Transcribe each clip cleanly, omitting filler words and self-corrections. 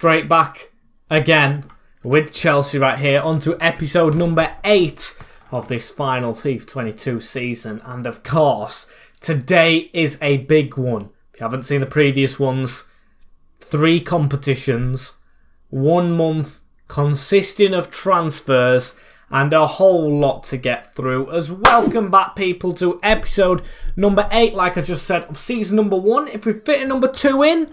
straight back again with Chelsea right here onto episode number 8 of this final FIFA 22 season. And of course, today is a big one. If you haven't seen the previous ones, 3 competitions, 1 month consisting of transfers and a whole lot to get through. As welcome back, people, to episode number 8, like I just said, of season number 1. If we fit a number 2 in,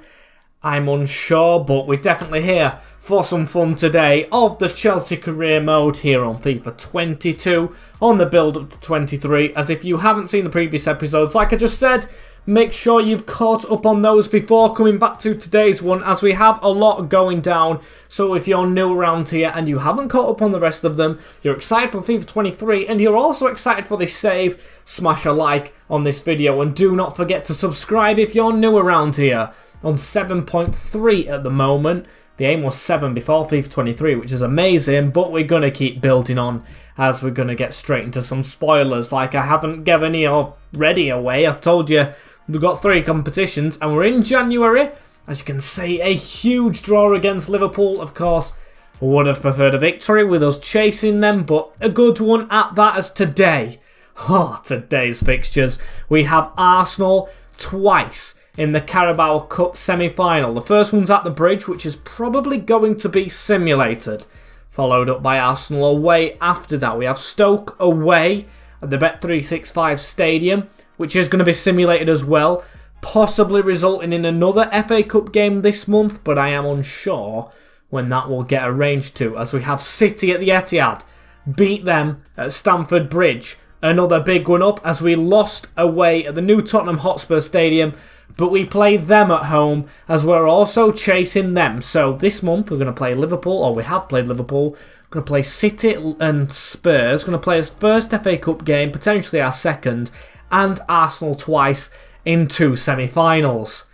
I'm unsure, but we're definitely here for some fun today of the Chelsea career mode here on FIFA 22 on the build up to 23. As if you haven't seen the previous episodes, like I just said, make sure you've caught up on those before coming back to today's one, as we have a lot going down. So if you're new around here and you haven't caught up on the rest of them, you're excited for FIFA 23 and you're also excited for this save, smash a like on this video and do not forget to subscribe if you're new around here. On 7.3 at the moment. The aim was 7 before FIFA 23, which is amazing, but we're going to keep building on as we're going to get straight into some spoilers. Like I haven't given you already away. I've told you we've got 3 competitions and we're in January. As you can see, a huge draw against Liverpool. Of course, would have preferred a victory with us chasing them, but a good one at that as today. Today's fixtures. We have Arsenal twice in the Carabao Cup semi-final. The first one's at the Bridge, which is probably going to be simulated. Followed up by Arsenal away after that. We have Stoke away at the Bet365 Stadium, which is going to be simulated as well. Possibly resulting in another FA Cup game this month, but I am unsure when that will get arranged to. As we have City at the Etihad. Beat them at Stamford Bridge. Another big one up as we lost away at the new Tottenham Hotspur Stadium, but we played them at home as we're also chasing them. So this month we're going to play Liverpool, or we have played Liverpool. We're going to play City and Spurs. We're going to play his first FA Cup game, potentially our second, and Arsenal twice in 2 semi-finals.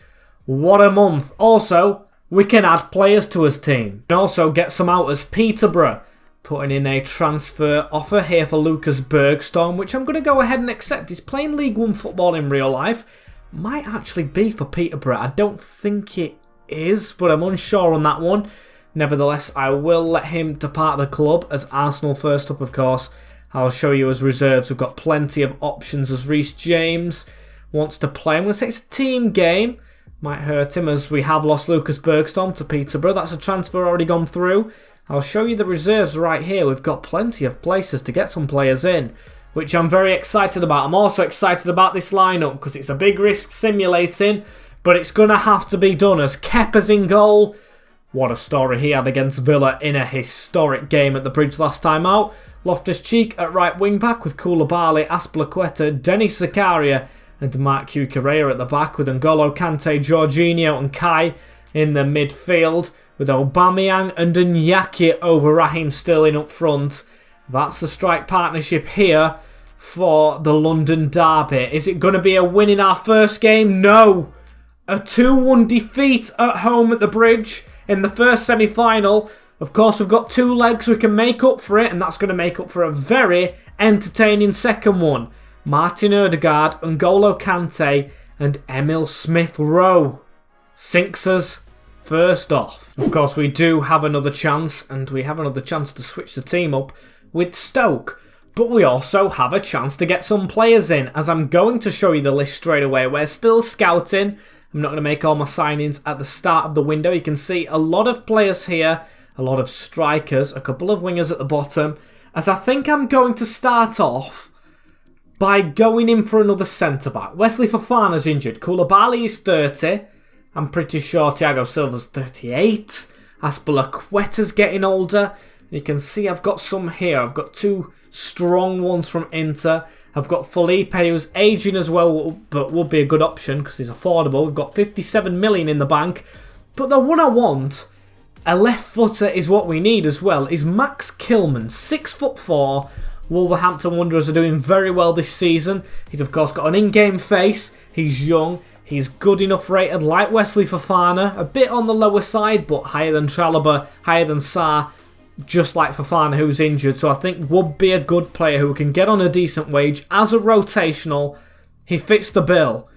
What a month. Also, we can add players to his team. And also get some out as Peterborough. Putting in a transfer offer here for Lucas Bergstrom, which I'm going to go ahead and accept. He's playing League 1 football in real life. Might actually be for Peterborough. I don't think it is, but I'm unsure on that one. Nevertheless, I will let him depart the club as Arsenal first up, of course. I'll show you as reserves. We've got plenty of options as Reece James wants to play. I'm going to say it's a team game. Might hurt him as we have lost Lucas Bergstrom to Peterborough. That's a transfer already gone through. I'll show you the reserves right here. We've got plenty of places to get some players in, which I'm very excited about. I'm also excited about this lineup because it's a big risk simulating, but it's going to have to be done as Kepa's in goal. What a story he had against Villa in a historic game at the Bridge last time out. Loftus-Cheek at right wing back with Koulibaly, Azpilicueta, Denis Zakaria and Mark Cucurella at the back with N'Golo Kante, Jorginho and Kai in the midfield, with Aubameyang and Iñaki over Raheem Sterling up front. That's the strike partnership here for the London derby. Is it going to be a win in our first game? No! A 2-1 defeat at home at the Bridge in the first semi-final. Of course, we've got 2 legs we can make up for it, and that's going to make up for a very entertaining second one. Martin Odegaard, N'Golo Kante and Emil Smith-Rowe. Sinks us first off. Of course, we do have another chance, and we have another chance to switch the team up with Stoke. But we also have a chance to get some players in, as I'm going to show you the list straight away. We're still scouting. I'm not going to make all my signings at the start of the window. You can see a lot of players here, a lot of strikers, a couple of wingers at the bottom, as I think I'm going to start off by going in for another centre-back. Wesley Fofana's injured. Koulibaly is 30. I'm pretty sure Thiago Silva's 38. Azpilicueta's getting older. You can see I've got some here. I've got 2 strong ones from Inter. I've got Felipe, who's ageing as well, but would be a good option because he's affordable. We've got 57 million in the bank. But the one I want, a left footer is what we need as well, is Max Kilman, 6'4". Wolverhampton Wanderers are doing very well this season. He's of course got an in-game face. He's young. He's good enough rated, like Wesley Fofana. A bit on the lower side, but higher than Chalobah, higher than Sarr. Just like Fofana, who's injured. So I think would be a good player who can get on a decent wage as a rotational. He fits the bill.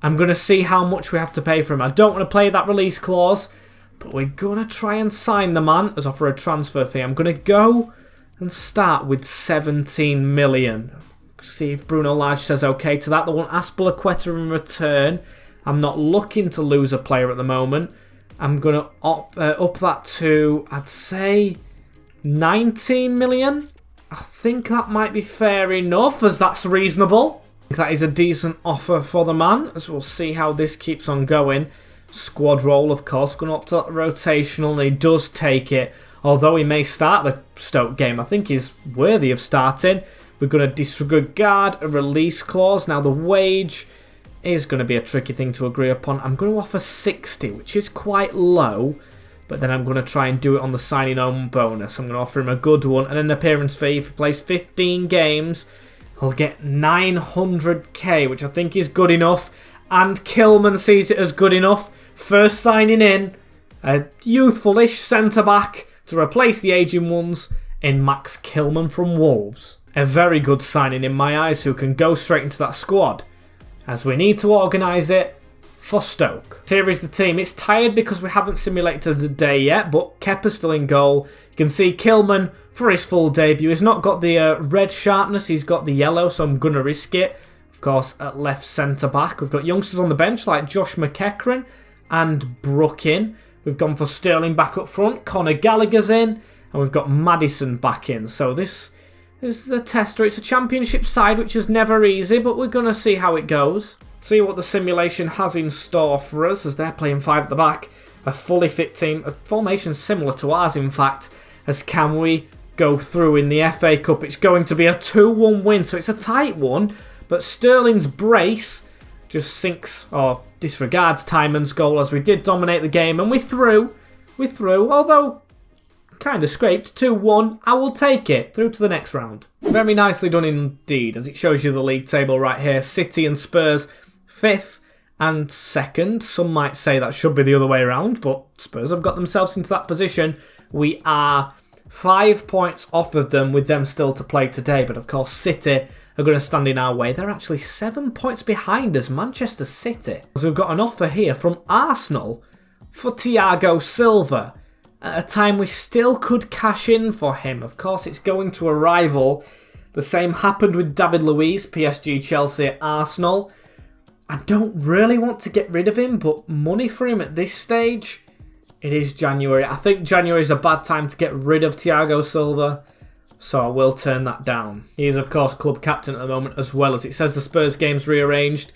I'm going to see how much we have to pay for him. I don't want to play that release clause, But we're going to try and sign the man as offer a transfer fee. I'm going to go and start with 17 million. See if Bruno Lage says okay to that. They want Azpilicueta in return. I'm not looking to lose a player at the moment. I'm going to up that to, I'd say, 19 million. I think that might be fair enough, as that's reasonable. That is a decent offer for the man, as we'll see how this keeps on going. Squad role, of course, going up to that rotational, and he does take it. Although he may start the Stoke game, I think he's worthy of starting. We're going to disregard a release clause. Now, the wage is going to be a tricky thing to agree upon. I'm going to offer 60, which is quite low. But then I'm going to try and do it on the signing on bonus. I'm going to offer him a good one and an appearance fee. If he plays 15 games, he'll get 900k, which I think is good enough. And Kilman sees it as good enough. First signing in, a youthful-ish centre-back to replace the aging ones in Max Kilman from Wolves. A very good signing in my eyes, who can go straight into that squad, as we need to organise it for Stoke. Here is the team. It's tired because we haven't simulated the day yet, but Kepa's still in goal. You can see Kilman for his full debut. He's not got the red sharpness, he's got the yellow, so I'm going to risk it. Of course, at left centre-back, we've got youngsters on the bench like Josh McEachran and Brook in. We've gone for Sterling back up front, Conor Gallagher's in, and we've got Maddison back in. So this is a tester. It's a championship side, which is never easy, but we're going to see how it goes. See what the simulation has in store for us, as they're playing 5 at the back. A fully fit team, a formation similar to ours, in fact, as can we go through in the FA Cup. It's going to be a 2-1 win, so it's a tight one, but Sterling's brace just sinks or disregards Tyman's goal, as we did dominate the game, and we threw, although kind of scraped. 2-1, I will take it through to the next round. Very nicely done indeed, as it shows you the league table right here. City and Spurs 5th and 2nd. Some might say that should be the other way around, but Spurs have got themselves into that position. We are 5 points off of them, with them still to play today, but of course City are going to stand in our way. They're actually 7 points behind us, Manchester City. So we've got an offer here from Arsenal for Thiago Silva, at a time we still could cash in for him. Of course, it's going to a rival. The same happened with David Luiz, PSG, Chelsea, Arsenal. I don't really want to get rid of him, but money for him at this stage, it is January. I think January is a bad time to get rid of Thiago Silva, so I will turn that down. He is, of course, club captain at the moment, as well as it says the Spurs game's rearranged.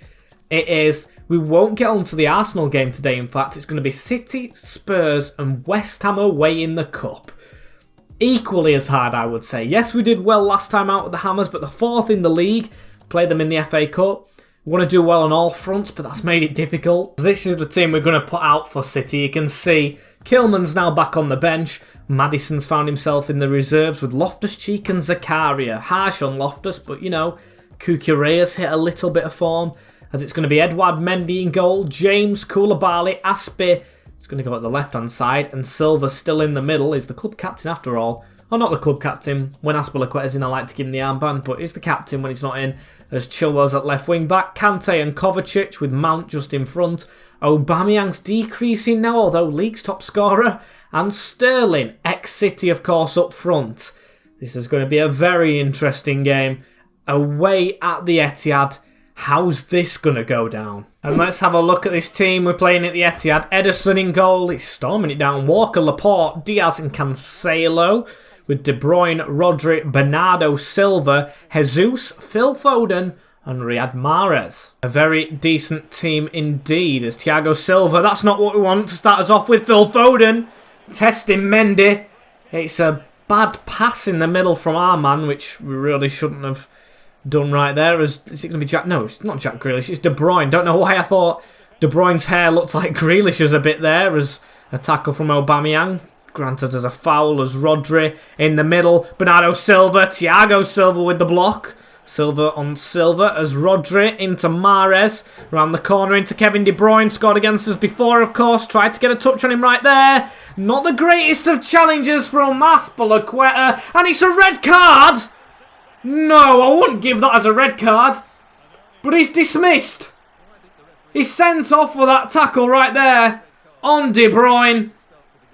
It is. We won't get on to the Arsenal game today, in fact. It's going to be City, Spurs and West Ham away in the Cup. Equally as hard, I would say. Yes, we did well last time out with the Hammers, but the 4th in the league. Played them in the FA Cup. We want to do well on all fronts, but that's made it difficult. This is the team we're going to put out for City. You can see Kilman's now back on the bench. Maddison's found himself in the reserves with Loftus-Cheek and Zakaria. Harsh on Loftus, but you know, Kukureya's hit a little bit of form, as it's going to be Edouard Mendy in goal, James, Koulibaly, Aspi. It's going to go at the left-hand side, and Silva still in the middle. Is the club captain after all. Or not the club captain. When Azpilicueta's in, I like to give him the armband, but he's the captain when he's not in. As Chilwell's at left wing-back, Kante and Kovacic with Mount just in front. Aubameyang's decreasing now, although league's top scorer. And Sterling, ex-City of course, up front. This is going to be a very interesting game. Away at the Etihad. How's this going to go down? And let's have a look at this team we're playing at the Etihad. Ederson in goal. He's storming it down. Walker, Laporte, Diaz and Cancelo. With De Bruyne, Rodri, Bernardo Silva, Jesus, Phil Foden and Riyad Mahrez. A very decent team indeed, as Thiago Silva. That's not what we want to start us off with. Phil Foden testing Mendy. It's a bad pass in the middle from our man, which we really shouldn't have done right there. Is it going to be Jack? No, it's not Jack Grealish. It's De Bruyne. Don't know why I thought De Bruyne's hair looked like Grealish's a bit there, as a tackle from Aubameyang. Granted as a foul, as Rodri in the middle. Bernardo Silva, Thiago Silva with the block. Silva on Silva as Rodri into Mahrez. Around the corner into Kevin De Bruyne. Scored against us before, of course. Tried to get a touch on him right there. Not the greatest of challenges from Azpilicueta. And it's a red card. No, I wouldn't give that as a red card. But he's dismissed. He's sent off for that tackle right there on De Bruyne.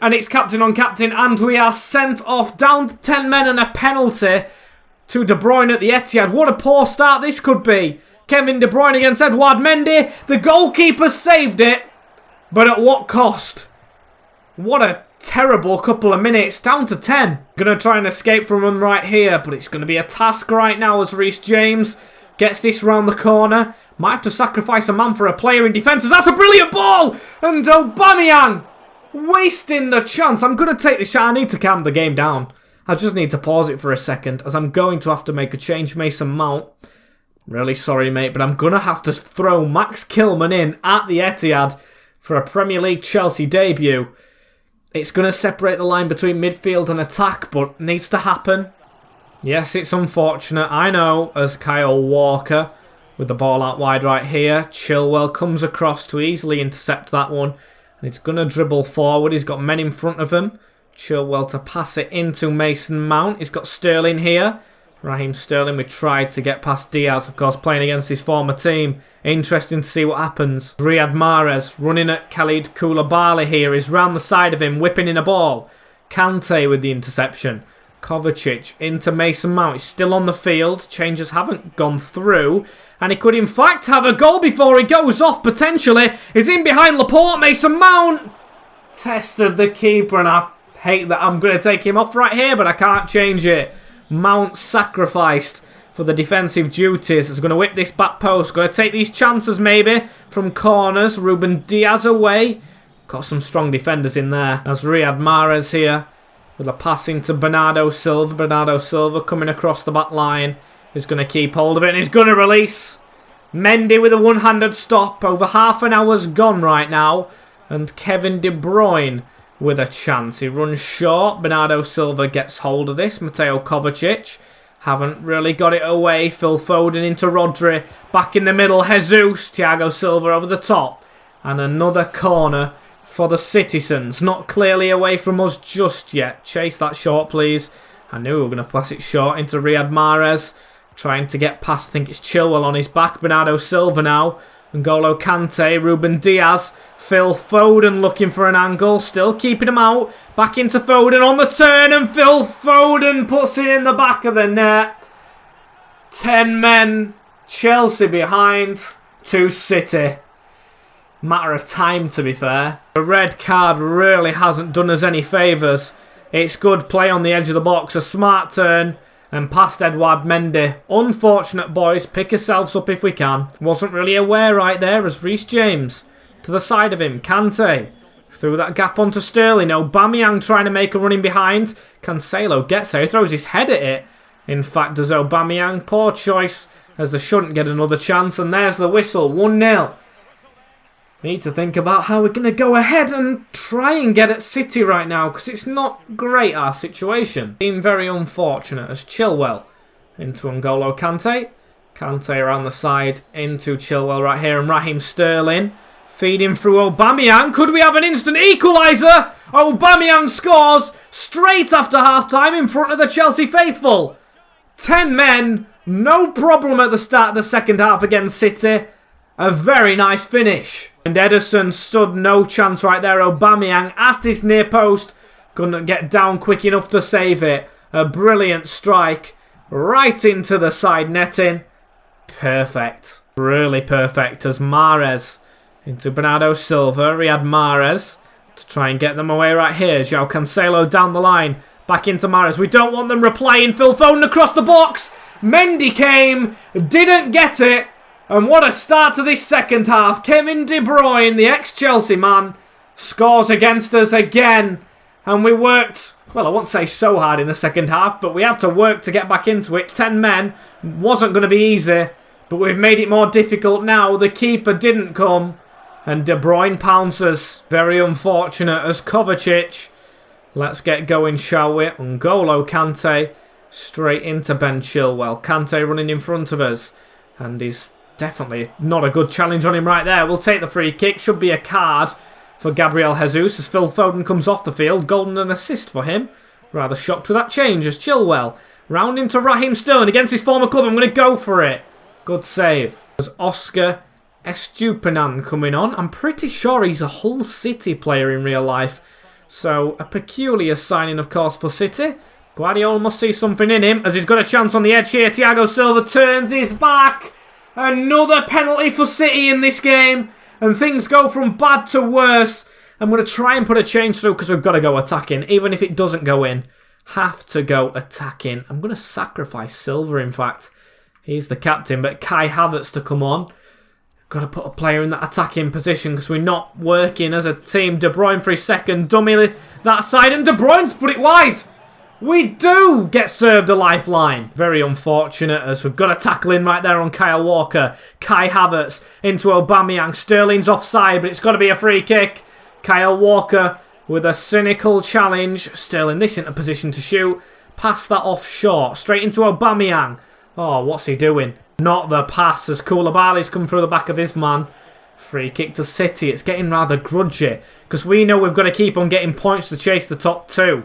And it's captain on captain, and we are sent off down to 10 men and a penalty to De Bruyne at the Etihad. What a poor start this could be. Kevin De Bruyne against Edouard Mendy. The goalkeeper saved it, but at what cost? What a terrible couple of minutes. Down to 10. Going to try and escape from them right here, but it's going to be a task right now as Reece James gets this round the corner. Might have to sacrifice a man for a player in defence. That's a brilliant ball! And Aubameyang wasting the chance. I'm going to take the shot. I need to calm the game down. I just need to pause it for a second, as I'm going to have to make a change. Mason Mount. Really sorry, mate, but I'm going to have to throw Max Kilman in at the Etihad for a Premier League Chelsea debut. It's going to separate the line between midfield and attack, but needs to happen. Yes, it's unfortunate, I know, as Kyle Walker with the ball out wide right here. Chilwell comes across to easily intercept that one. And he's going to dribble forward. He's got men in front of him. Chilwell to pass it into Mason Mount. He's got Sterling here. Raheem Sterling, we tried to get past Diaz, of course, playing against his former team. Interesting to see what happens. Riyad Mahrez running at Khalid Koulibaly here. He's round the side of him, whipping in a ball. Kante with the interception. Kovacic into Mason Mount. He's still on the field. Changes haven't gone through. And he could in fact have a goal before he goes off, potentially. He's in behind Laporte. Mason Mount tested the keeper, and I hate that I'm going to take him off right here, but I can't change it. Mount sacrificed for the defensive duties. Is going to whip this back post. Going to take these chances maybe from corners. Ruben Diaz away. Got some strong defenders in there. As Riyad Mahrez here with a pass into Bernardo Silva. Bernardo Silva coming across the back line. He's going to keep hold of it and he's going to release. Mendy with a one-handed stop. Over half an hour's gone right now. And Kevin De Bruyne with a chance. He runs short. Bernardo Silva gets hold of this. Mateo Kovacic haven't really got it away. Phil Foden into Rodri. Back in the middle. Jesus. Thiago Silva over the top. And another corner for the citizens. Not clearly away from us just yet. Chase that short, please. I knew we were going to pass it short into Riyad Mahrez. Trying to get past, I think it's Chilwell on his back. Bernardo Silva now. N'Golo Kante, Ruben Diaz, Phil Foden looking for an angle, still keeping him out. Back into Foden on the turn, and Phil Foden puts it in the back of the net. 10 men, Chelsea behind, 2 City. Matter of time, to be fair. The red card really hasn't done us any favours. It's good play on the edge of the box, a smart turn. And past Edouard Mendy. Unfortunate, boys. Pick yourselves up if we can. Wasn't really aware right there as Reece James. To the side of him. Kante. Through that gap onto Sterling. Aubameyang trying to make a run in behind. Cancelo gets there. He throws his head at it. In fact, does Aubameyang. Poor choice as they shouldn't get another chance. And there's the whistle. 1-0. Need to think about how we're going to go ahead and try and get at City right now, because it's not great, our situation. Being very unfortunate as Chilwell into N'Golo Kante. Kante around the side into Chilwell right here, and Raheem Sterling feeding through Aubameyang. Could we have an instant equaliser? Aubameyang scores straight after half-time in front of the Chelsea faithful. 10 men, no problem at the start of the second half against City. A very nice finish. And Ederson stood no chance right there. Aubameyang at his near post. Couldn't get down quick enough to save it. A brilliant strike. Right into the side netting. Perfect. Really perfect as Mahrez into Bernardo Silva. Riyad Mahrez to try and get them away right here. João Cancelo down the line. Back into Mahrez. We don't want them replaying. Phil Foden across the box. Mendy came. Didn't get it. And what a start to this second half. Kevin De Bruyne, the ex-Chelsea man, scores against us again. And we worked, well, I won't say so hard in the second half, but we had to work to get back into it. 10 men. Wasn't going to be easy, but we've made it more difficult now. The keeper didn't come. And De Bruyne pounces. Very unfortunate as Kovacic. Let's get going, shall we? N'Golo Kante straight into Ben Chilwell. Kante running in front of us. And he's definitely not a good challenge on him right there. We'll take the free kick. Should be a card for Gabriel Jesus as Phil Foden comes off the field. Golden an assist for him. Rather shocked with that change as Chilwell round into Raheem Sterling against his former club. I'm going to go for it. Good save. There's Oscar Estupinan coming on. I'm pretty sure he's a Hull City player in real life. So, a peculiar signing, of course, for City. Guardiola must see something in him, as he's got a chance on the edge here. Thiago Silva turns his back. Another penalty for City in this game. And things go from bad to worse. I'm going to try and put a change through because we've got to go attacking. Even if it doesn't go in, have to go attacking. I'm going to sacrifice Silva, in fact. He's the captain, but Kai Havertz to come on. Got to put a player in that attacking position because we're not working as a team. De Bruyne for his second dummy that side, and De Bruyne's put it wide. We do get served a lifeline. Very unfortunate as we've got a tackle in right there on Kyle Walker. Kai Havertz into Aubameyang. Sterling's offside, but it's got to be a free kick. Kyle Walker with a cynical challenge. Sterling this into position to shoot. Pass that off short. Straight into Aubameyang. Oh, what's he doing? Not the pass as Koulibaly's come through the back of his man. Free kick to City. It's getting rather grudgy because we know we've got to keep on getting points to chase the top two.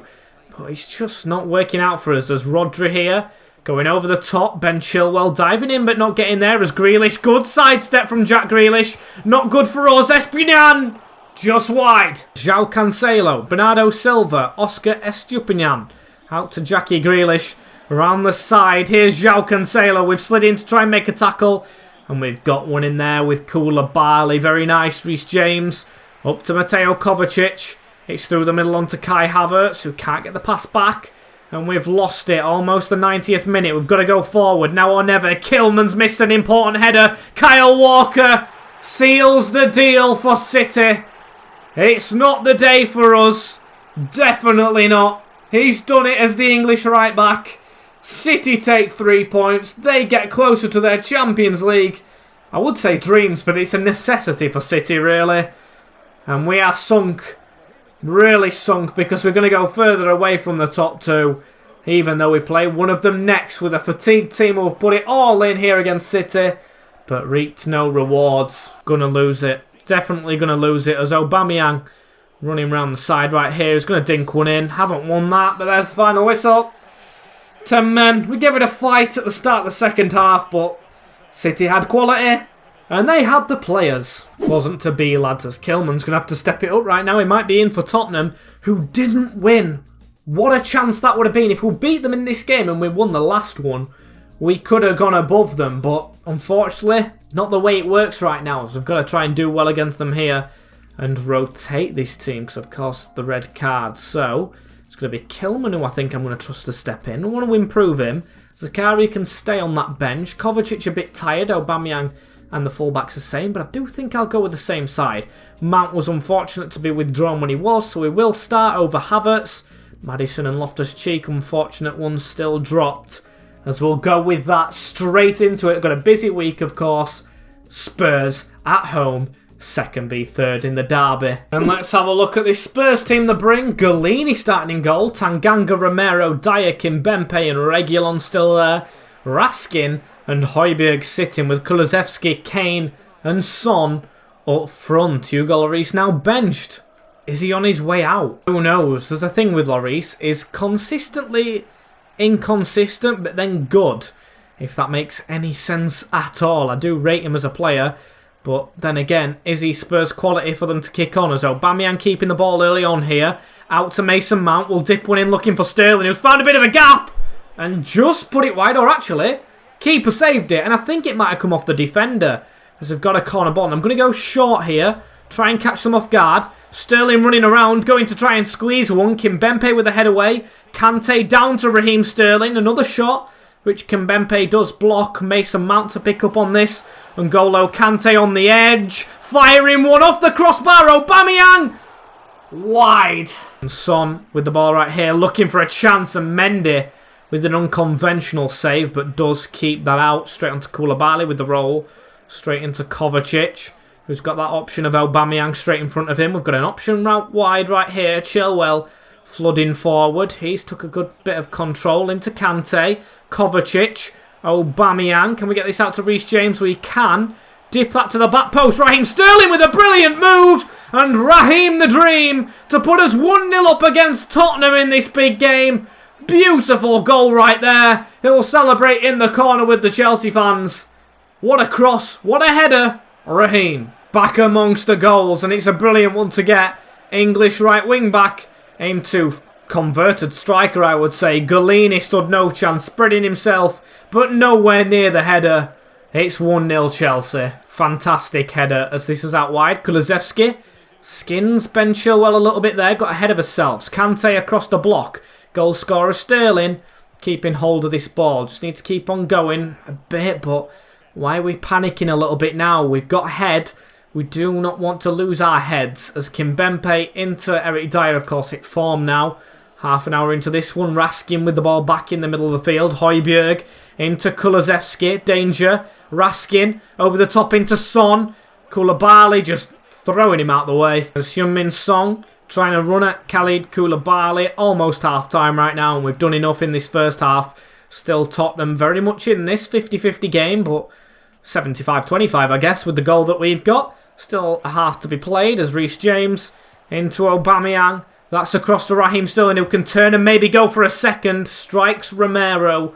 But it's just not working out for us. There's Rodri here. Going over the top. Ben Chilwell diving in but not getting there as Grealish. Good sidestep from Jack Grealish. Not good for us. Espinan. Just wide. João Cancelo, Bernardo Silva, Oscar Estupiñán. Out to Jackie Grealish. Around the side. Here's João Cancelo. We've slid in to try and make a tackle. And we've got one in there with Koulibaly. Very nice. Reece James. Up to Mateo Kovacic. It's through the middle onto Kai Havertz, who can't get the pass back. And we've lost it. Almost the 90th minute. We've got to go forward. Now or never. Kilman's missed an important header. Kyle Walker seals the deal for City. It's not the day for us. Definitely not. He's done it as the English right back. City take 3 points. They get closer to their Champions League. I would say dreams, but it's a necessity for City, really. And we are sunk. Really sunk because we're going to go further away from the top two. Even though we play one of them next with a fatigued team who have put it all in here against City. But reaped no rewards. Gonna lose it. Definitely going to lose it as Aubameyang running around the side right here. He's going to dink one in. Haven't won that, but there's the final whistle. 10 men. We gave it a fight at the start of the second half, but City had quality and they had the players. Wasn't to be, lads, as Kilman's going to have to step it up right now. He might be in for Tottenham, who didn't win. What a chance that would have been. If we beat them in this game and we won the last one, we could have gone above them, but unfortunately, not the way it works right now. So we've got to try and do well against them here and rotate this team because, of course, the red card. So it's going to be Kilman who I think I'm going to trust to step in. I want to improve him. Zakari can stay on that bench. Kovacic a bit tired. Aubameyang and the fullbacks the same, but I do think I'll go with the same side. Mount was unfortunate to be withdrawn when he was, so we will start over Havertz. Maddison and Loftus-Cheek, unfortunate ones, still dropped. As we'll go with that straight into it. Got a busy week, of course. Spurs at home, second v third in the derby. And let's have a look at this Spurs team they bring. Golini starting in goal. Tanganga, Romero, Dyer, Kimpembe and Reguilon still there. Raskin and Højbjerg sitting with Kulusevski, Kane and Son up front. Hugo Lloris now benched. Is he on his way out? Who knows? There's a thing with Lloris. Is consistently inconsistent, but then good. If that makes any sense at all. I do rate him as a player. But then again, is he Spurs quality for them to kick on? As Aubameyang keeping the ball early on here. Out to Mason Mount. Will dip one in looking for Sterling, who's found a bit of a gap. And just put it wide. Or actually, keeper saved it. And I think it might have come off the defender. As they've got a corner ball. And I'm going to go short here. Try and catch them off guard. Sterling running around. Going to try and squeeze one. Kimpembe with a head away. Kante down to Raheem Sterling. Another shot, which Kimpembe does block. Mason Mount to pick up on this. N'Golo Kante on the edge. Firing one off the crossbar. Aubameyang wide. And Son with the ball right here. Looking for a chance. And Mendy with an unconventional save. But does keep that out. Straight onto Koulibaly with the roll. Straight into Kovacic, who's got that option of Aubameyang straight in front of him. We've got an option route wide right here. Chilwell flooding forward. He's took a good bit of control into Kante. Kovacic. Aubameyang. Can we get this out to Reece James? We can. Dip that to the back post. Raheem Sterling with a brilliant move. And Raheem the Dream to put us 1-0 up against Tottenham in this big game. Beautiful goal right there. He'll celebrate in the corner with the Chelsea fans. What a cross. What a header. Raheem back amongst the goals. And it's a brilliant one to get. English right wing back into converted striker, I would say. Golini stood no chance, spreading himself, but nowhere near the header. It's 1-0 Chelsea. Fantastic header as this is out wide. Kulusevski skins Ben Chilwell a little bit there, got ahead of ourselves. Kante across the block. Goal scorer Sterling keeping hold of this ball. Just need to keep on going a bit, but why are we panicking a little bit now? We've got ahead. We do not want to lose our heads as Kimpembe into Eric Dyer, of course, hit form now. Half an hour into this one, Raskin with the ball back in the middle of the field. Højbjerg into Kulusevski, danger. Raskin over the top into Son. Koulibaly just throwing him out the way. As Heung-min Son trying to run at Khalid Koulibaly. Almost half time right now, and we've done enough in this first half. Still Tottenham very much in this 50-50 game, but 75-25 I guess with the goal that we've got. Still a half to be played as Reece James into Aubameyang. That's across to Raheem Sterling, who can turn and maybe go for a second. Strikes Romero.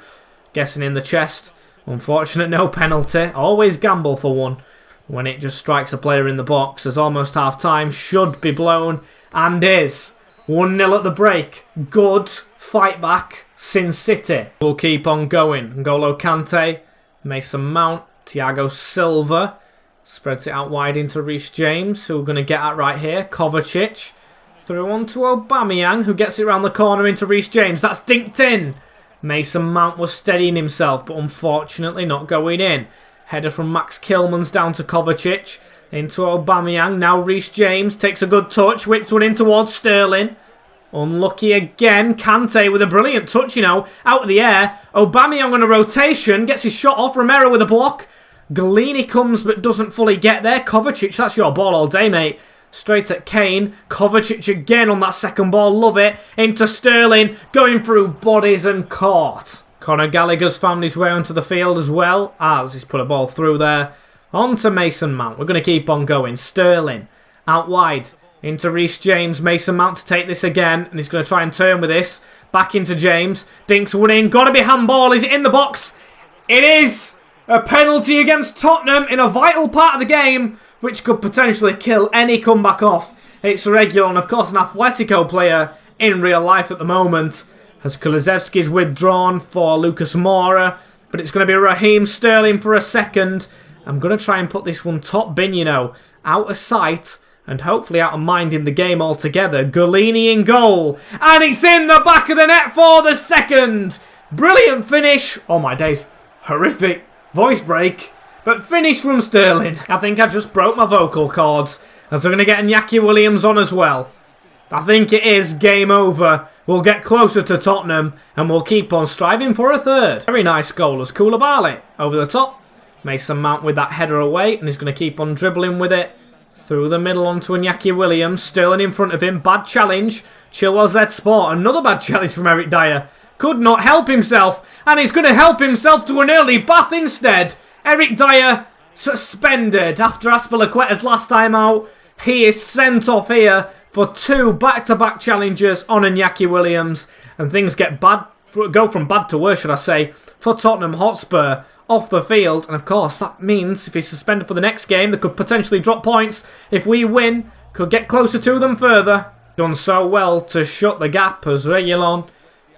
Guessing in the chest. Unfortunate, no penalty. Always gamble for one when it just strikes a player in the box. As almost half time should be blown and is. 1-0 at the break. Good fight back. Sin City will keep on going. N'Golo Kante, Mason Mount, Thiago Silva spreads it out wide into Reece James, who we're going to get at right here. Kovacic. Through onto Aubameyang, who gets it round the corner into Reece James. That's dinked in. Mason Mount was steadying himself, but unfortunately not going in. Header from Max Kilman's down to Kovacic. Into Aubameyang. Now Reece James takes a good touch. Whips one in towards Sterling. Unlucky again. Kante with a brilliant touch, you know. Out of the air. Aubameyang on a rotation. Gets his shot off. Romero with a block. Golini comes but doesn't fully get there. Kovacic, that's your ball all day, mate. Straight at Kane. Kovacic again on that second ball. Love it. Into Sterling. Going through bodies and caught. Conor Gallagher's found his way onto the field as well as he's put a ball through there. On to Mason Mount. We're going to keep on going. Sterling. Out wide. Into Reece James. Mason Mount to take this again. And he's going to try and turn with this. Back into James. Dinks one in. Got to be handball. Is it in the box? It is. A penalty against Tottenham in a vital part of the game, which could potentially kill any comeback off. It's Reguilon, of course, an Atletico player in real life at the moment. As Kulusevski's withdrawn for Lucas Moura, but it's going to be Raheem Sterling for a second. I'm going to try and put this one top bin, you know, out of sight and hopefully out of mind in the game altogether. Golini in goal, and it's in the back of the net for the second. Brilliant finish. Oh my days, horrific voice break. But finish from Sterling. I think I just broke my vocal cords. As we're going to get Iñaki Williams on as well. I think it is game over. We'll get closer to Tottenham and we'll keep on striving for a third. Very nice goal as Koulibaly over the top. Mason Mount with that header away and he's going to keep on dribbling with it. Through the middle onto Iñaki Williams. Sterling in front of him. Bad challenge. Chilwell's led sport. Another bad challenge from Eric Dyer. Could not help himself. And he's going to help himself to an early bath instead. Eric Dyer suspended after Azpilicueta's last time out. He is sent off here for two back-to-back challenges on Iñaki Williams. And things get bad, go from bad to worse, should I say, for Tottenham Hotspur off the field. And of course, that means if he's suspended for the next game, they could potentially drop points. If we win, could get closer to them further. Done so well to shut the gap as Reguilon.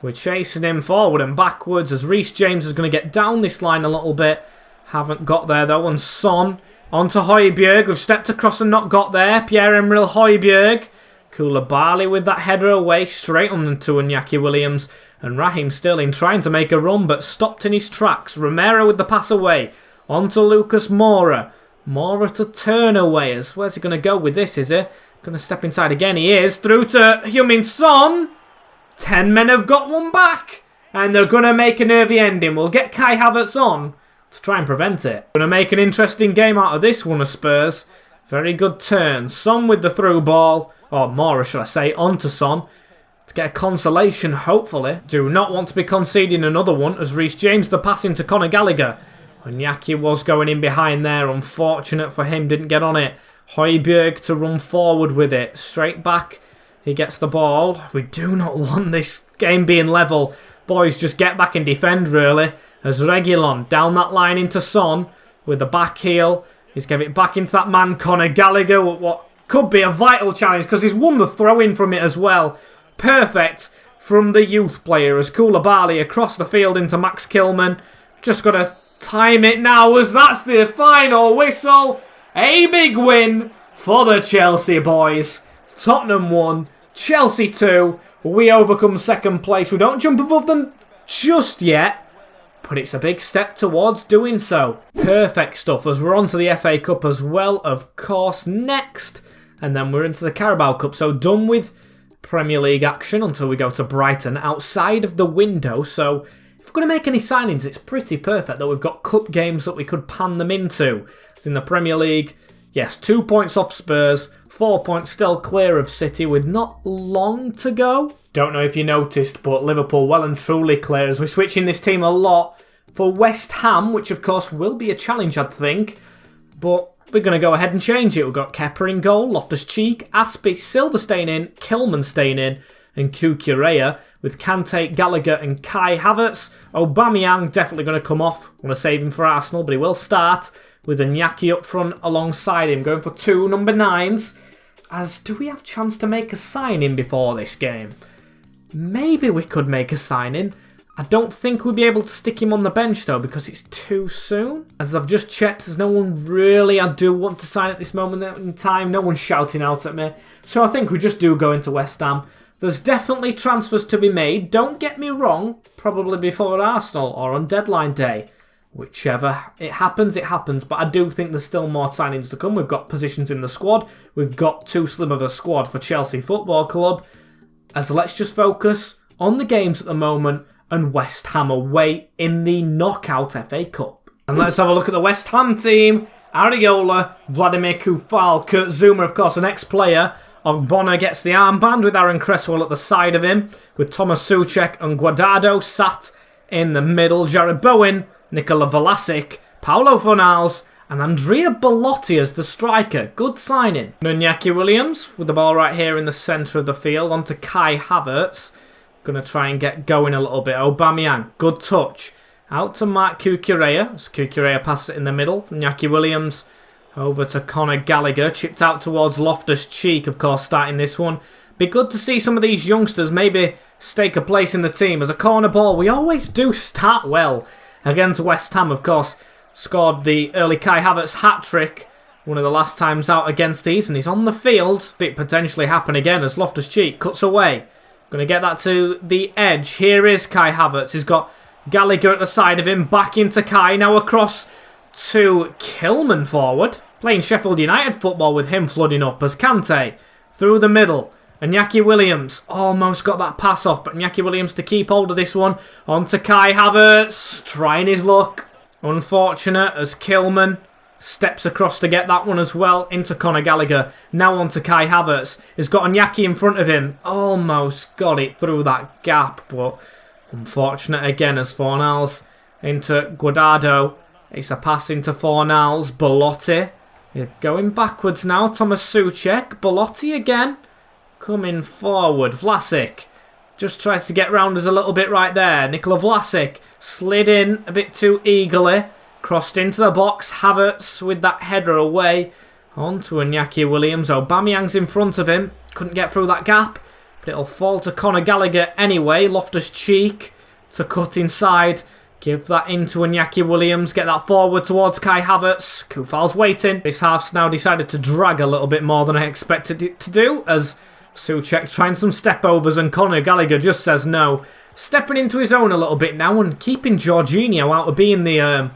We're chasing him forward and backwards as Reece James is going to get down this line a little bit. Haven't got there though, and Son onto Højbjerg. We've stepped across and not got there. Pierre-Emile Højbjerg. Koulibaly with that header away, straight on to Iñaki Williams. And Raheem Sterling trying to make a run, but stopped in his tracks. Romero with the pass away. Onto Lucas Moura. Moura to turn away. Where's he going to go with this, is he? Going to step inside again, he is. Through to Heung-min Son. 10 men have got one back. And they're going to make a nervy ending. We'll get Kai Havertz on to try and prevent it. Going to make an interesting game out of this one of Spurs. Very good turn. Son with the through ball. Or Moura, should I say, onto Son. To get a consolation, hopefully. Do not want to be conceding another one as Reece James the pass into Conor Gallagher. Iñaki was going in behind there. Unfortunate for him, didn't get on it. Højbjerg to run forward with it. Straight back. He gets the ball. We do not want this game being level. Boys, just get back and defend, really. As Reguilon down that line into Son with the back heel. He's given it back into that man, Conor Gallagher. What could be a vital challenge because he's won the throw-in from it as well. Perfect from the youth player as Koulibaly across the field into Max Kilman. Just got to time it now as that's the final whistle. A big win for the Chelsea boys. Tottenham 1, Chelsea 2. We overcome second place. We don't jump above them just yet, but it's a big step towards doing so. Perfect stuff as we're on to the FA Cup as well, of course, next. And then we're into the Carabao Cup. So done with Premier League action until we go to Brighton outside of the window. So if we're going to make any signings, it's pretty perfect that we've got cup games that we could pan them into. As in the Premier League, yes, 2 points off Spurs, 4 points still clear of City with not long to go. Don't know if you noticed, but Liverpool well and truly clear as we're switching this team a lot for West Ham, which of course will be a challenge, I'd think. But we're going to go ahead and change it. We've got Kepa in goal, Loftus-Cheek, Aspie, Silva staying in, Kilman staying in, and Cucurella with Kante, Gallagher and Kai Havertz. Aubameyang definitely going to come off. Want to save him for Arsenal, but he will start with Iñaki up front alongside him, going for 2 number 9s. As do we have a chance to make a signing before this game? Maybe we could make a signing. I don't think we'll be able to stick him on the bench though because it's too soon. As I've just checked, there's no one really I do want to sign at this moment in time. No one's shouting out at me. So I think we just do go into West Ham. There's definitely transfers to be made. Don't get me wrong. Probably before Arsenal or on deadline day. Whichever it happens, it happens. But I do think there's still more signings to come. We've got positions in the squad. We've got too slim of a squad for Chelsea Football Club. As let's just focus on the games at the moment and West Ham away in the knockout FA Cup. And let's have a look at the West Ham team. Areola, Vladimir Kufal, Kurt Zuma, of course, an ex-player. Ogbonna gets the armband with Aaron Cresswell at the side of him, with Thomas Souček and Guardado sat in the middle. Jared Bowen, Nikola Vlasic, Paulo Fornals, and Andrea Belotti as the striker. Good signing. Iñaki Williams with the ball right here in the centre of the field. On to Kai Havertz. Going to try and get going a little bit. Aubameyang, good touch. Out to Mark Cucurella as Cucurella passes it in the middle. Iñaki Williams over to Conor Gallagher. Chipped out towards Loftus-Cheek, of course, starting this one. Be good to see some of these youngsters maybe stake a place in the team. As a corner ball, we always do start well. Against West Ham, of course, scored the early Kai Havertz hat-trick. One of the last times out against these, and he's on the field. It potentially happen again as Loftus-Cheek cuts away. Going to get that to the edge. Here is Kai Havertz. He's got Gallagher at the side of him. Back into Kai. Now across to Kilman forward. Playing Sheffield United football with him flooding up as Kante. Through the middle. Iñaki Williams almost got that pass off. But Iñaki Williams to keep hold of this one. On to Kai Havertz. Trying his luck. Unfortunate as Kilman steps across to get that one as well into Conor Gallagher. Now on to Kai Havertz. He's got Iñaki in front of him. Almost got it through that gap, but unfortunate again as Fornals into Guardado. It's a pass into Fornals. Belotti. You're going backwards now. Thomas Souček. Belotti again. Coming forward. Vlasic just tries to get round us a little bit right there. Nikola Vlasic slid in a bit too eagerly. Crossed into the box. Havertz with that header away. On to Iñaki Williams. Aubameyang's in front of him. Couldn't get through that gap. But it'll fall to Conor Gallagher anyway. Loftus-Cheek to cut inside. Give that into Iñaki Williams. Get that forward towards Kai Havertz. Kufal's waiting. This half's now decided to drag a little bit more than I expected it to do. As Souček trying some step-overs and Conor Gallagher just says no. Stepping into his own a little bit now and keeping Jorginho out of being the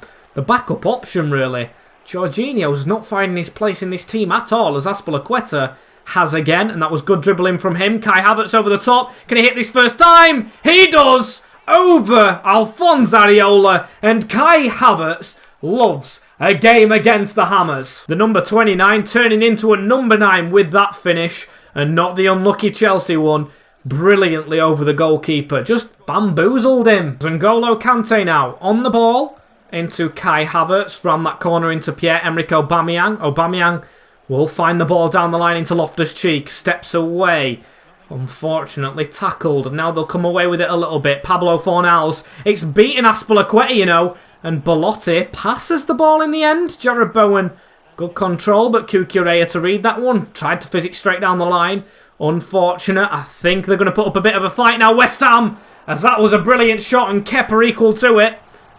backup option, really. Jorginho's not finding his place in this team at all, as Azpilicueta has again, and that was good dribbling from him. Kai Havertz over the top. Can he hit this first time? He does! Over Alphonse Areola, and Kai Havertz loves a game against the Hammers. The number 29 turning into a number 9 with that finish, and not the unlucky Chelsea one. Brilliantly over the goalkeeper. Just bamboozled him. N'Golo Kante now on the ball. Into Kai Havertz, ran that corner into Pierre-Emerick Aubameyang. Aubameyang will find the ball down the line into Loftus-Cheek. Steps away. Unfortunately tackled. And now they'll come away with it a little bit. Pablo Fornals. It's beaten Azpilicueta, you know. And Belotti passes the ball in the end. Jared Bowen Good control, but Kukureya to read that one. Tried to fizz it straight down the line. Unfortunate. I think they're going to put up a bit of a fight now. West Ham, as that was a brilliant shot and Kepa equal to it.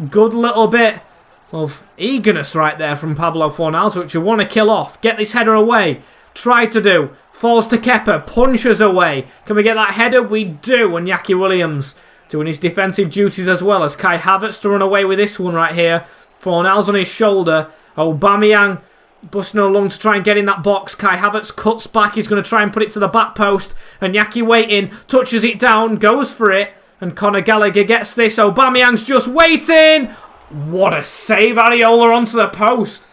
Good little bit of eagerness right there from Pablo Fornals, which you want to kill off. Get this header away. Try to do. Falls to Kepa. Punches away. Can we get that header? We do. And Iñaki Williams doing his defensive duties as well as Kai Havertz to run away with this one right here. Fornals on his shoulder. Aubameyang busting along to try and get in that box. Kai Havertz cuts back. He's going to try and put it to the back post. And Iñaki waiting. Touches it down. Goes for it. And Conor Gallagher gets this. Aubameyang's just waiting. What a save. Areola onto the post.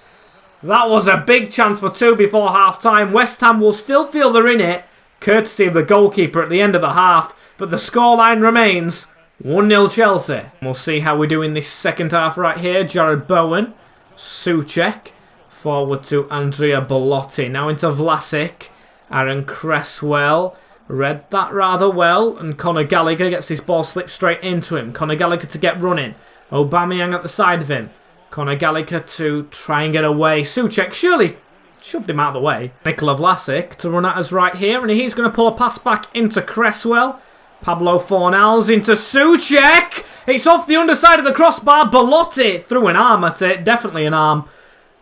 That was a big chance for 2 before half-time. West Ham will still feel they're in it, courtesy of the goalkeeper at the end of the half. But the scoreline remains 1-0 Chelsea. We'll see how we do in this second half right here. Jared Bowen. Souček. Forward to Andrea Belotti. Now into Vlasic. Aaron Cresswell. Read that rather well. And Conor Gallagher gets this ball slipped straight into him. Conor Gallagher to get running. Aubameyang at the side of him. Conor Gallagher to try and get away. Souček surely shoved him out of the way. Nikola Vlasic to run at us right here. And he's going to pull a pass back into Cresswell. Pablo Fornals into Souček. It's off the underside of the crossbar. Belotti threw an arm at it. Definitely an arm.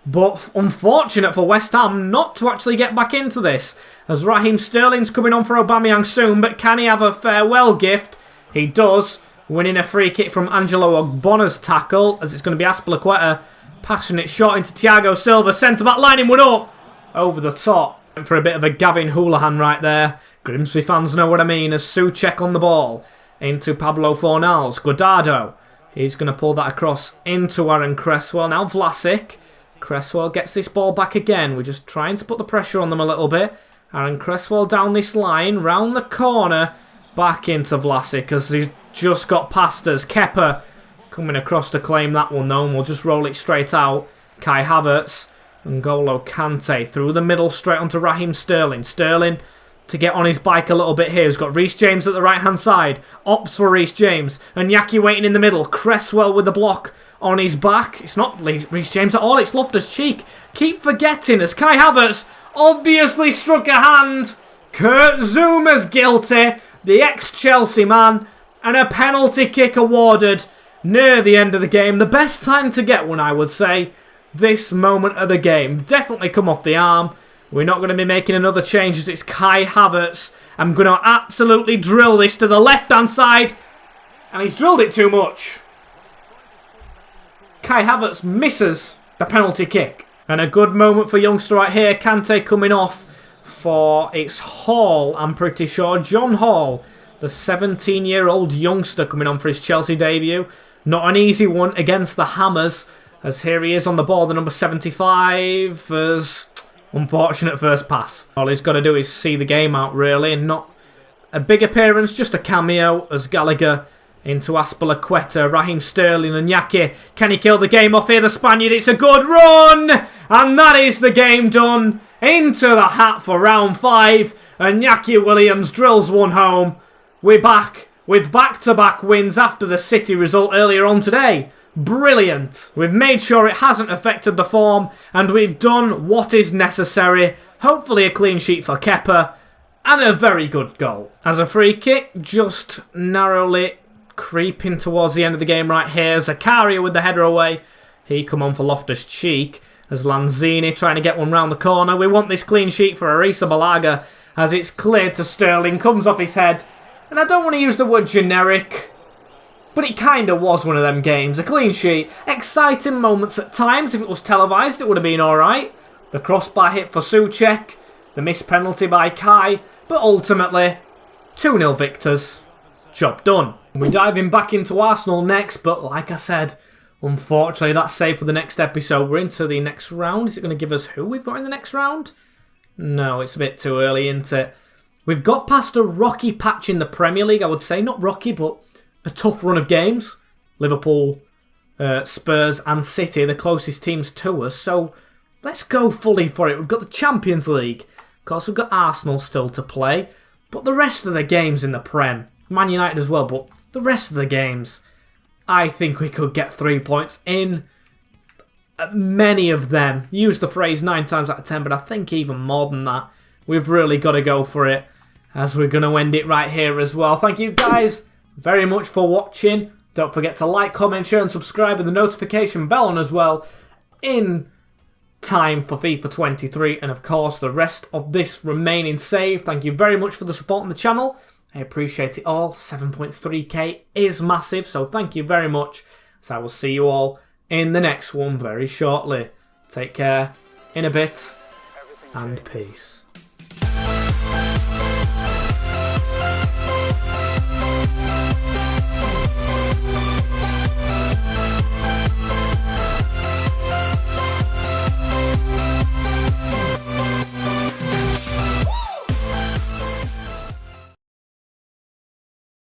But unfortunate for West Ham not to actually get back into this. As Raheem Sterling's coming on for Aubameyang soon. But can he have a farewell gift? He does. Winning a free kick from Angelo Ogbona's tackle. As it's going to be Azpilicueta. Passing it short into Thiago Silva. Centre-back lining one up. Over the top. For a bit of a Gavin Houlihan right there. Grimsby fans know what I mean. As Souček on the ball. Into Pablo Fornals. Guardado. He's going to pull that across into Aaron Cresswell. Now Vlasic. Cresswell gets this ball back again. We're just trying to put the pressure on them a little bit. Aaron Cresswell down this line. Round the corner. Back into Vlasic as he's just got past us. Kepa coming across to claim that one though. And we'll just roll it straight out. Kai Havertz. N'Golo Kante through the middle straight onto Raheem Sterling. Sterling to get on his bike a little bit here. He's got Reece James at the right hand side. Opts for Reece James. And Iñaki waiting in the middle. Cresswell with the block on his back. It's not Reece James at all. It's Loftus-Cheek. Keep forgetting as Kai Havertz obviously struck a hand. Kurt Zouma's guilty. The ex-Chelsea man. And a penalty kick awarded near the end of the game. The best time to get one, I would say. This moment of the game. Definitely come off the arm. We're not going to be making another change as it's Kai Havertz. I'm going to absolutely drill this to the left-hand side. And he's drilled it too much. Kai Havertz misses the penalty kick. And a good moment for youngster right here. Kante coming off for it's Hall, I'm pretty sure. John Hall, the 17-year-old youngster coming on for his Chelsea debut. Not an easy one against the Hammers. As here he is on the ball, the number 75. As unfortunate first pass. All he's got to do is see the game out, really. And not a big appearance, just a cameo as Gallagher into Azpilicueta. Raheem Sterling and Iñaki. Can he kill the game off here, the Spaniard? It's a good run! And that is the game done. Into the hat for round 5. And Iñaki Williams drills one home. We're back with back-to-back wins after the City result earlier on today. Brilliant. We've made sure it hasn't affected the form. And we've done what is necessary. Hopefully a clean sheet for Kepa. And a very good goal. As a free kick, just narrowly creeping towards the end of the game right here. Zakaria with the header away. He come on for Loftus-Cheek. As Lanzini trying to get one round the corner. We want this clean sheet for Arisa Balaga. As it's cleared to Sterling. Comes off his head. And I don't want to use the word generic. But it kind of was one of them games. A clean sheet. Exciting moments at times. If it was televised, it would have been alright. The crossbar hit for Souček. The missed penalty by Kai. But ultimately, 2-0 victors. Job done. We're diving back into Arsenal next. But like I said, unfortunately, that's saved for the next episode. We're into the next round. Is it going to give us who we've got in the next round? No, it's a bit too early, isn't it? We've got past a rocky patch in the Premier League, I would say. Not rocky, but a tough run of games. Liverpool, Spurs and City, the closest teams to us. So let's go fully for it. We've got the Champions League. Of course, we've got Arsenal still to play. But the rest of the games in the Prem, Man United as well, but the rest of the games, I think we could get 3 points in many of them use the phrase 9 times out of 10, but I think even more than that. We've really got to go for it, as we're going to end it right here as well. Thank you guys very much for watching. Don't forget to like, comment, share and subscribe with the notification bell on as well, in time for FIFA 23 and of course the rest of this remaining save. Thank you very much for the support on the channel. I appreciate it all. 7.3k is massive, so thank you very much. So I will see you all in the next one very shortly. Take care, in a bit, and peace.